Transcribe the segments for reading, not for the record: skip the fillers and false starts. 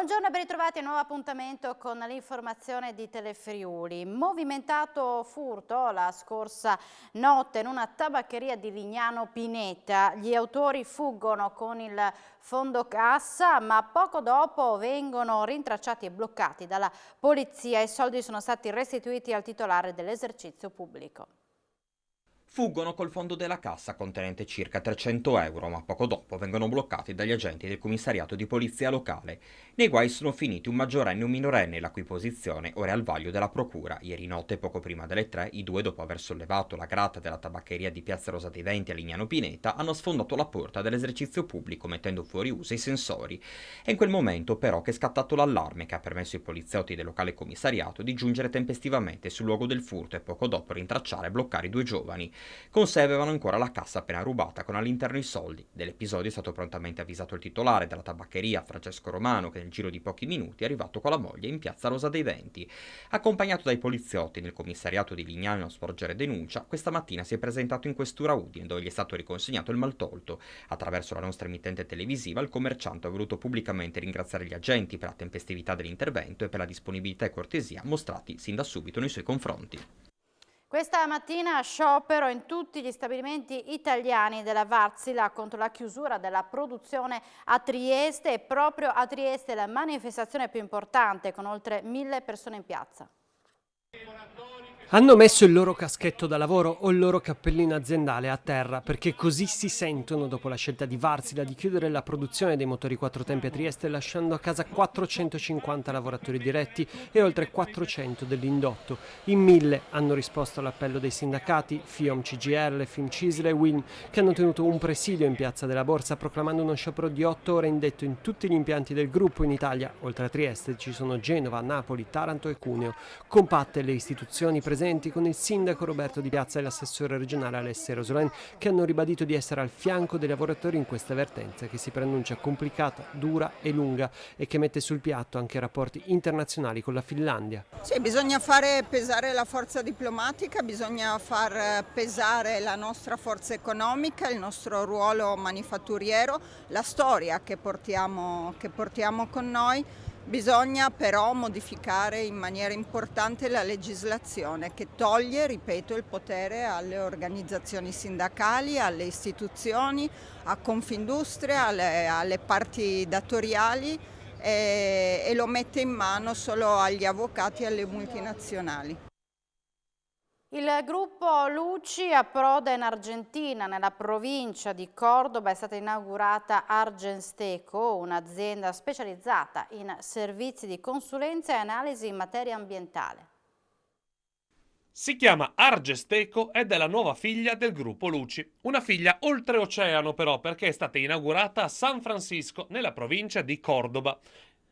Buongiorno e ben ritrovati a un nuovo appuntamento con l'informazione di Telefriuli. Movimentato furto la scorsa notte in una tabaccheria di Lignano Pineta. Gli autori fuggono con il fondo cassa, ma poco dopo vengono rintracciati e bloccati dalla polizia. I soldi sono stati restituiti al titolare dell'esercizio pubblico. Fuggono col fondo della cassa contenente circa 300 euro, ma poco dopo vengono bloccati dagli agenti del commissariato di polizia locale. Nei guai sono finiti un maggiorenne e un minorenne, la cui posizione ora è al vaglio della procura. Ieri notte, poco prima delle 3, i due, dopo aver sollevato la grata della tabaccheria di Piazza Rosa dei Venti a Lignano Pineta, hanno sfondato la porta dell'esercizio pubblico mettendo fuori uso i sensori. È in quel momento però che è scattato l'allarme che ha permesso ai poliziotti del locale commissariato di giungere tempestivamente sul luogo del furto e poco dopo rintracciare e bloccare i due giovani. Con sé avevano ancora la cassa appena rubata con all'interno i soldi. Dell'episodio è stato prontamente avvisato il titolare della tabaccheria, Francesco Romano, che nel giro di pochi minuti è arrivato con la moglie in Piazza Rosa dei Venti. Accompagnato dai poliziotti nel commissariato di Lignano a sporgere denuncia, questa mattina si è presentato in questura Udine, dove gli è stato riconsegnato il maltolto. Attraverso la nostra emittente televisiva, il commerciante ha voluto pubblicamente ringraziare gli agenti per la tempestività dell'intervento e per la disponibilità e cortesia mostrati sin da subito nei suoi confronti. Questa mattina sciopero in tutti gli stabilimenti italiani della Wärtsilä contro la chiusura della produzione a Trieste, e proprio a Trieste la manifestazione più importante con oltre 1000 persone in piazza. Hanno messo il loro caschetto da lavoro o il loro cappellino aziendale a terra, perché così si sentono dopo la scelta di Wärtsilä di chiudere la produzione dei motori quattro tempi a Trieste, lasciando a casa 450 lavoratori diretti e oltre 400 dell'indotto. In 1000 hanno risposto all'appello dei sindacati FIOM, CGIL, FIMCISL e WILM, che hanno tenuto un presidio in Piazza della Borsa proclamando uno sciopero di 8 ore indetto in tutti gli impianti del gruppo in Italia. Oltre a Trieste ci sono Genova, Napoli, Taranto e Cuneo. Compatte le istituzioni presenti con il sindaco Roberto Di Piazza e l'assessore regionale Alessia Rosolin, che hanno ribadito di essere al fianco dei lavoratori in questa vertenza che si preannuncia complicata, dura e lunga e che mette sul piatto anche rapporti internazionali con la Finlandia. Sì, bisogna fare pesare la forza diplomatica, bisogna far pesare la nostra forza economica, il nostro ruolo manifatturiero, la storia che portiamo con noi. Bisogna però modificare in maniera importante la legislazione che toglie, ripeto, il potere alle organizzazioni sindacali, alle istituzioni, a Confindustria, alle parti datoriali e lo mette in mano solo agli avvocati e alle multinazionali. Il gruppo Luci approda in Argentina. Nella provincia di Cordoba è stata inaugurata Argensteco, un'azienda specializzata in servizi di consulenza e analisi in materia ambientale. Si chiama Argensteco ed è la nuova figlia del gruppo Luci. Una figlia oltreoceano però, perché è stata inaugurata a San Francisco, nella provincia di Cordoba.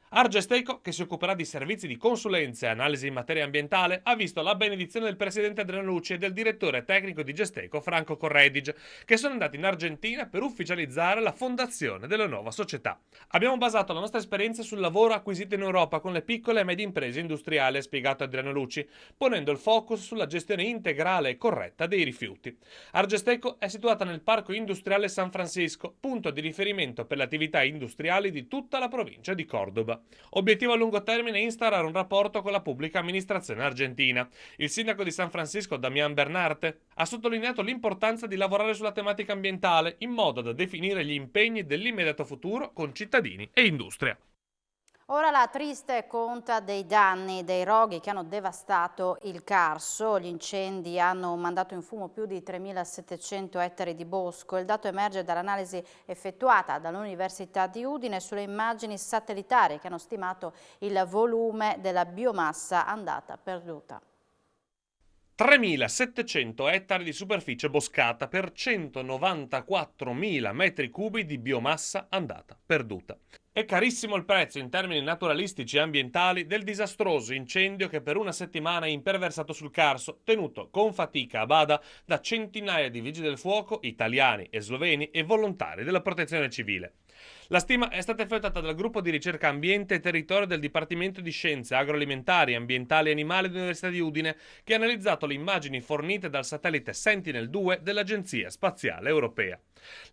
Argensteco, che si occuperà di servizi di consulenza e analisi in materia ambientale, ha visto la benedizione del presidente Adriano Luci e del direttore tecnico di Gesteco Franco Corredige, che sono andati in Argentina per ufficializzare la fondazione della nuova società. Abbiamo basato la nostra esperienza sul lavoro acquisito in Europa con le piccole e medie imprese industriali, ha spiegato Adriano Luci, ponendo il focus sulla gestione integrale e corretta dei rifiuti. Argensteco è situata nel parco industriale San Francisco, punto di riferimento per le attività industriali di tutta la provincia di Cordoba. Obiettivo a lungo termine è instaurare un rapporto con la pubblica amministrazione argentina. Il sindaco di San Francisco, Damián Bernarte, ha sottolineato l'importanza di lavorare sulla tematica ambientale in modo da definire gli impegni dell'immediato futuro con cittadini e industria. Ora la triste conta dei danni dei roghi che hanno devastato il Carso. Gli incendi hanno mandato in fumo più di 3.700 ettari di bosco. Il dato emerge dall'analisi effettuata dall'Università di Udine sulle immagini satellitari che hanno stimato il volume della biomassa andata perduta. 3.700 ettari di superficie boscata per 194.000 metri cubi di biomassa andata perduta. È carissimo il prezzo in termini naturalistici e ambientali del disastroso incendio che per una settimana ha imperversato sul Carso, tenuto con fatica a bada da centinaia di vigili del fuoco italiani e sloveni e volontari della protezione civile. La stima è stata effettuata dal gruppo di ricerca Ambiente e Territorio del Dipartimento di Scienze Agroalimentari, Ambientali e Animali dell'Università di Udine, che ha analizzato le immagini fornite dal satellite Sentinel-2 dell'Agenzia Spaziale Europea.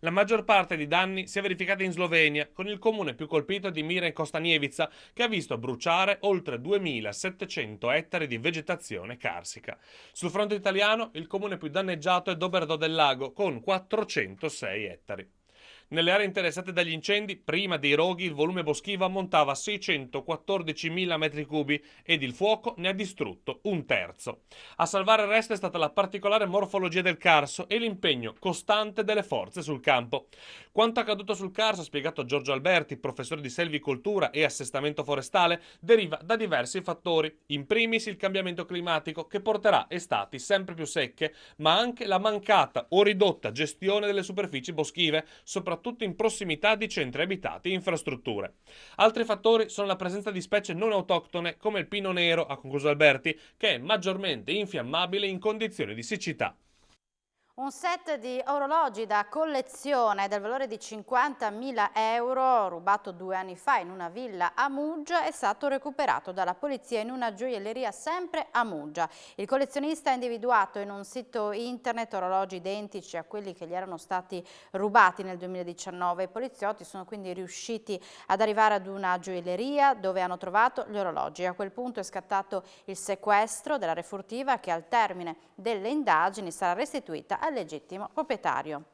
La maggior parte di danni si è verificata in Slovenia, con il comune più colpito è di Miren Kostanievica, che ha visto bruciare oltre 2700 ettari di vegetazione carsica. Sul fronte italiano, il comune più danneggiato è Doberdo del Lago, con 406 ettari. Nelle aree interessate dagli incendi, prima dei roghi, il volume boschivo ammontava a 614.000 metri cubi ed il fuoco ne ha distrutto un terzo. A salvare il resto è stata la particolare morfologia del Carso e l'impegno costante delle forze sul campo. Quanto accaduto sul Carso, ha spiegato Giorgio Alberti, professore di selvicoltura e assestamento forestale, deriva da diversi fattori. In primis il cambiamento climatico, che porterà estati sempre più secche, ma anche la mancata o ridotta gestione delle superfici boschive, soprattutto in prossimità di centri abitati e infrastrutture. Altri fattori sono la presenza di specie non autoctone come il pino nero, ha concluso Alberti, che è maggiormente infiammabile in condizioni di siccità. Un set di orologi da collezione del valore di 50.000 euro, rubato 2 anni fa in una villa a Muggia, è stato recuperato dalla polizia in una gioielleria sempre a Muggia. Il collezionista ha individuato in un sito internet orologi identici a quelli che gli erano stati rubati nel 2019. I poliziotti sono quindi riusciti ad arrivare ad una gioielleria dove hanno trovato gli orologi. A quel punto è scattato il sequestro della refurtiva, che al termine delle indagini sarà restituita al legittimo proprietario.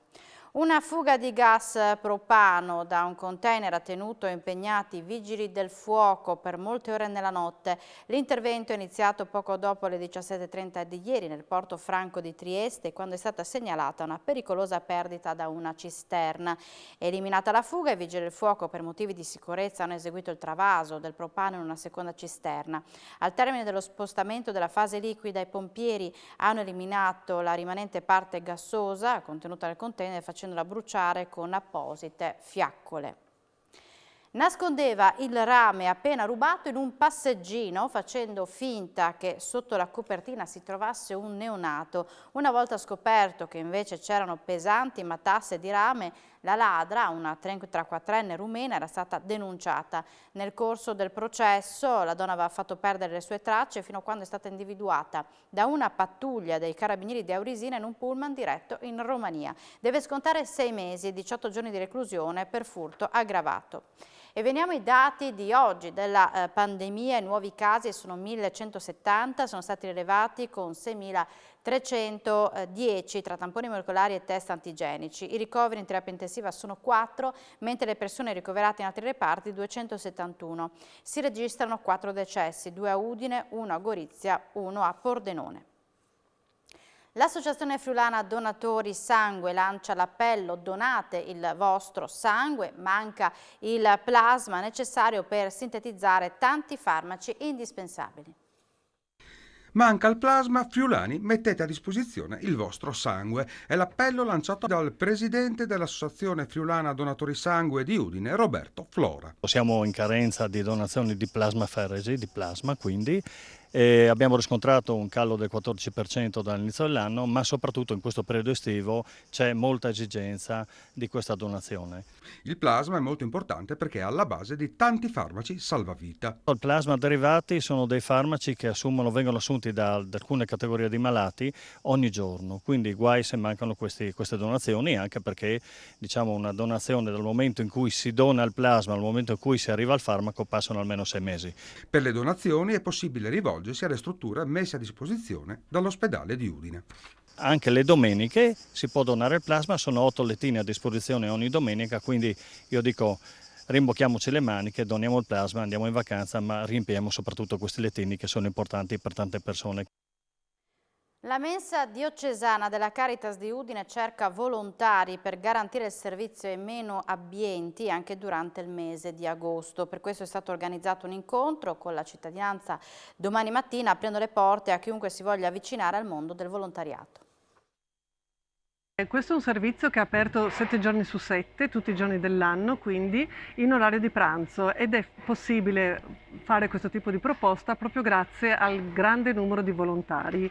Una fuga di gas propano da un container ha tenuto impegnati i vigili del fuoco per molte ore nella notte. L'intervento è iniziato poco dopo le 17:30 di ieri nel porto franco di Trieste, quando è stata segnalata una pericolosa perdita da una cisterna. Eliminata la fuga, i vigili del fuoco per motivi di sicurezza hanno eseguito il travaso del propano in una seconda cisterna. Al termine dello spostamento della fase liquida, i pompieri hanno eliminato la rimanente parte gassosa contenuta nel container, facendola bruciare con apposite fiaccole. Nascondeva il rame appena rubato in un passeggino, facendo finta che sotto la copertina si trovasse un neonato. Una volta scoperto che invece c'erano pesanti matasse di rame, la ladra, una 34enne rumena, era stata denunciata. Nel corso del processo la donna aveva fatto perdere le sue tracce fino a quando è stata individuata da una pattuglia dei carabinieri di Aurisina in un pullman diretto in Romania. Deve scontare 6 mesi e 18 giorni di reclusione per furto aggravato. E veniamo ai dati di oggi della pandemia. I nuovi casi sono 1.170, sono stati rilevati con 6.310 tra tamponi molecolari e test antigenici. I ricoveri in terapia intensiva sono 4, mentre le persone ricoverate in altri reparti 271. Si registrano 4 decessi, 2 a Udine, 1 a Gorizia, 1 a Pordenone. L'Associazione Friulana Donatori Sangue lancia l'appello: donate il vostro sangue, manca il plasma necessario per sintetizzare tanti farmaci indispensabili. Manca il plasma, friulani, mettete a disposizione il vostro sangue. È l'appello lanciato dal presidente dell'Associazione Friulana Donatori Sangue di Udine, Roberto Flora. Siamo in carenza di donazioni di plasmaferesi, di plasma quindi. Abbiamo riscontrato un calo del 14% dall'inizio dell'anno, ma soprattutto in questo periodo estivo c'è molta esigenza di questa donazione. Il plasma è molto importante perché è alla base di tanti farmaci salvavita. Il plasma derivati sono dei farmaci che vengono assunti da alcune categorie di malati ogni giorno, quindi guai se mancano queste donazioni, anche perché una donazione dal momento in cui si dona il plasma al momento in cui si arriva al farmaco passano almeno 6 mesi. Per le donazioni è possibile rivolgersi alle strutture messe a disposizione dall'ospedale di Udine. Anche le domeniche si può donare il plasma, sono 8 lettini a disposizione ogni domenica, quindi io dico rimbocchiamoci le maniche, doniamo il plasma, andiamo in vacanza, ma riempiamo soprattutto questi lettini che sono importanti per tante persone. La mensa diocesana della Caritas di Udine cerca volontari per garantire il servizio ai meno abbienti anche durante il mese di agosto. Per questo è stato organizzato un incontro con la cittadinanza domani mattina, aprendo le porte a chiunque si voglia avvicinare al mondo del volontariato. Questo è un servizio che è aperto 7 giorni su 7, tutti i giorni dell'anno, quindi in orario di pranzo, ed è possibile fare questo tipo di proposta proprio grazie al grande numero di volontari.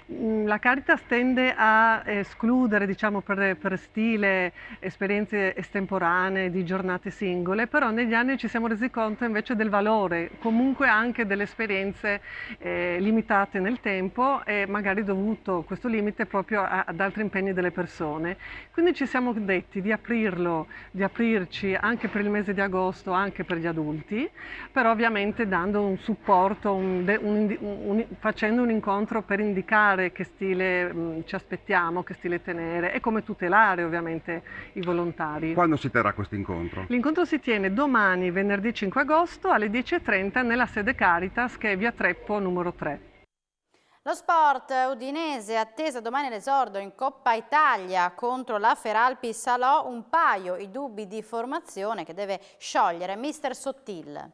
La Caritas tende a escludere, per stile, esperienze estemporanee di giornate singole, però negli anni ci siamo resi conto invece del valore, comunque anche delle esperienze limitate nel tempo e magari dovuto questo limite proprio ad altri impegni delle persone, quindi ci siamo detti di aprirci anche per il mese di agosto, anche per gli adulti, però ovviamente dando un supporto, facendo un incontro per indicare che stile ci aspettiamo, che stile tenere e come tutelare ovviamente i volontari. Quando si terrà questo incontro? L'incontro si tiene domani, venerdì 5 agosto, alle 10:30 nella sede Caritas, che è via Treppo numero 3. Lo sport udinese, attesa domani l'esordio in Coppa Italia contro la Feralpi Salò, un paio i dubbi di formazione che deve sciogliere mister Sottil.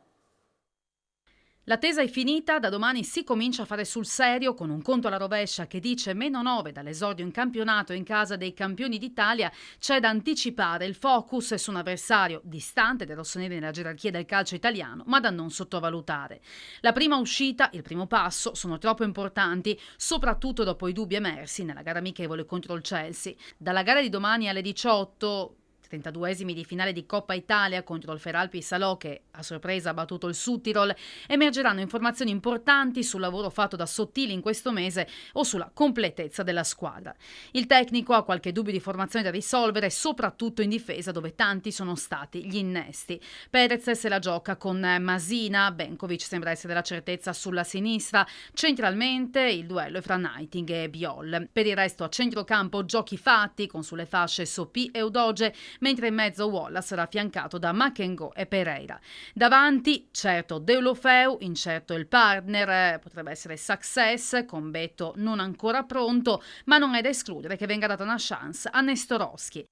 L'attesa è finita, da domani si comincia a fare sul serio con un conto alla rovescia che dice -9 dall'esordio in campionato in casa dei campioni d'Italia. C'è da anticipare il focus su un avversario distante dai rossoneri nella gerarchia del calcio italiano, ma da non sottovalutare. La prima uscita, il primo passo sono troppo importanti, soprattutto dopo i dubbi emersi nella gara amichevole contro il Chelsea. Dalla gara di domani alle 18, 32esimi di finale di Coppa Italia contro il Feralpi Salò, che a sorpresa ha battuto il Südtirol, emergeranno informazioni importanti sul lavoro fatto da Sottili in questo mese o sulla completezza della squadra. Il tecnico ha qualche dubbio di formazione da risolvere, soprattutto in difesa dove tanti sono stati gli innesti. Perez se la gioca con Masina, Benkovic sembra essere la certezza sulla sinistra, centralmente il duello è fra Nighting e Biol. Per il resto a centrocampo giochi fatti con sulle fasce Sopì e Udoge, mentre in mezzo Wallace sarà affiancato da Makengo e Pereira. Davanti, certo Deulofeu, incerto il partner, potrebbe essere Success, con Beto non ancora pronto, ma non è da escludere che venga data una chance a Nestorowski.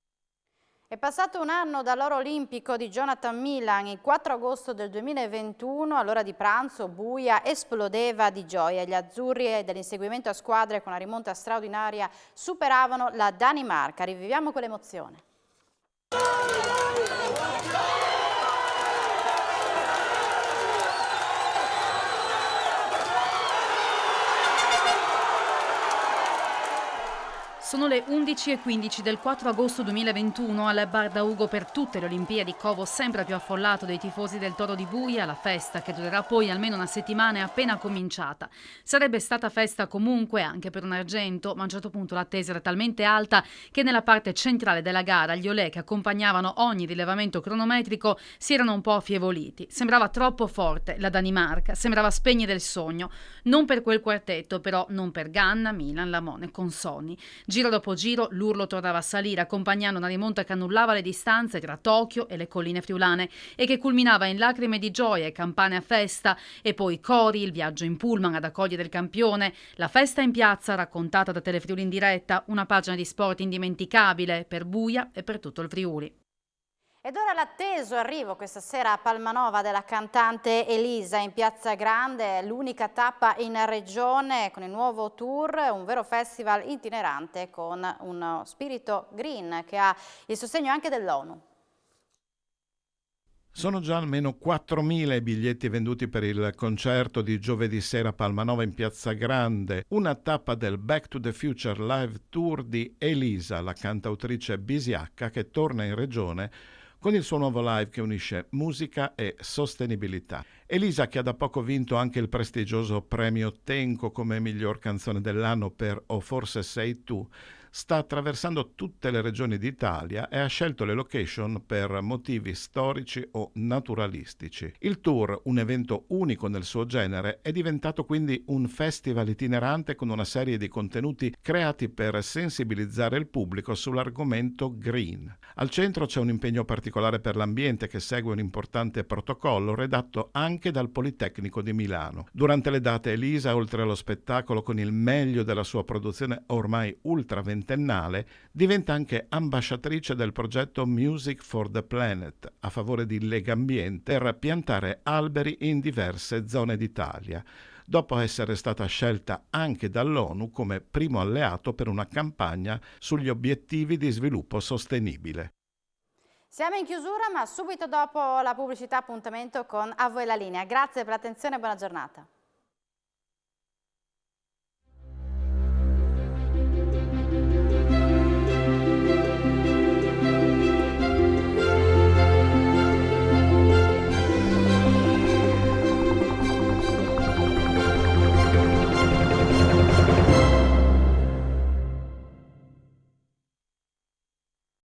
È passato un anno dall'oro olimpico di Jonathan Milan, il 4 agosto del 2021, all'ora di pranzo buia esplodeva di gioia. Gli azzurri dell'inseguimento a squadre con una rimonta straordinaria superavano la Danimarca. Riviviamo quell'emozione. Sono le 11:15 del 4 agosto 2021 al Bar da Ugo per tutte le Olimpiadi, covo sempre più affollato dei tifosi del Toro di Buia, la festa che durerà poi almeno una settimana è appena cominciata. Sarebbe stata festa comunque anche per un argento, ma a un certo punto l'attesa era talmente alta che nella parte centrale della gara gli olè che accompagnavano ogni rilevamento cronometrico si erano un po' affievoliti. Sembrava troppo forte la Danimarca, sembrava spegnere il sogno. Non per quel quartetto, però non per Ganna, Milan, Lamone e Consonni. Giro dopo giro l'urlo tornava a salire, accompagnando una rimonta che annullava le distanze tra Tokyo e le colline friulane e che culminava in lacrime di gioia e campane a festa, e poi cori, il viaggio in pullman ad accogliere il campione, la festa in piazza raccontata da Telefriuli in diretta, una pagina di sport indimenticabile per Buia e per tutto il Friuli. Ed ora l'atteso arrivo questa sera a Palmanova della cantante Elisa in Piazza Grande, l'unica tappa in regione con il nuovo tour, un vero festival itinerante con uno spirito green che ha il sostegno anche dell'ONU. Sono già almeno 4.000 i biglietti venduti per il concerto di giovedì sera a Palmanova in Piazza Grande, una tappa del Back to the Future Live Tour di Elisa, la cantautrice bisiacca che torna in regione con il suo nuovo live che unisce musica e sostenibilità. Elisa, che ha da poco vinto anche il prestigioso premio Tenco come miglior canzone dell'anno per O forse sei tu, sta attraversando tutte le regioni d'Italia e ha scelto le location per motivi storici o naturalistici. Il tour, un evento unico nel suo genere, è diventato quindi un festival itinerante con una serie di contenuti creati per sensibilizzare il pubblico sull'argomento green. Al centro c'è un impegno particolare per l'ambiente che segue un importante protocollo redatto anche dal Politecnico di Milano. Durante le date Elisa, oltre allo spettacolo con il meglio della sua produzione ormai ultra ventennale, diventa anche ambasciatrice del progetto Music for the Planet a favore di Legambiente per piantare alberi in diverse zone d'Italia, dopo essere stata scelta anche dall'ONU come primo alleato per una campagna sugli obiettivi di sviluppo sostenibile. Siamo in chiusura, ma subito dopo la pubblicità appuntamento con A voi la linea. Grazie per l'attenzione e buona giornata.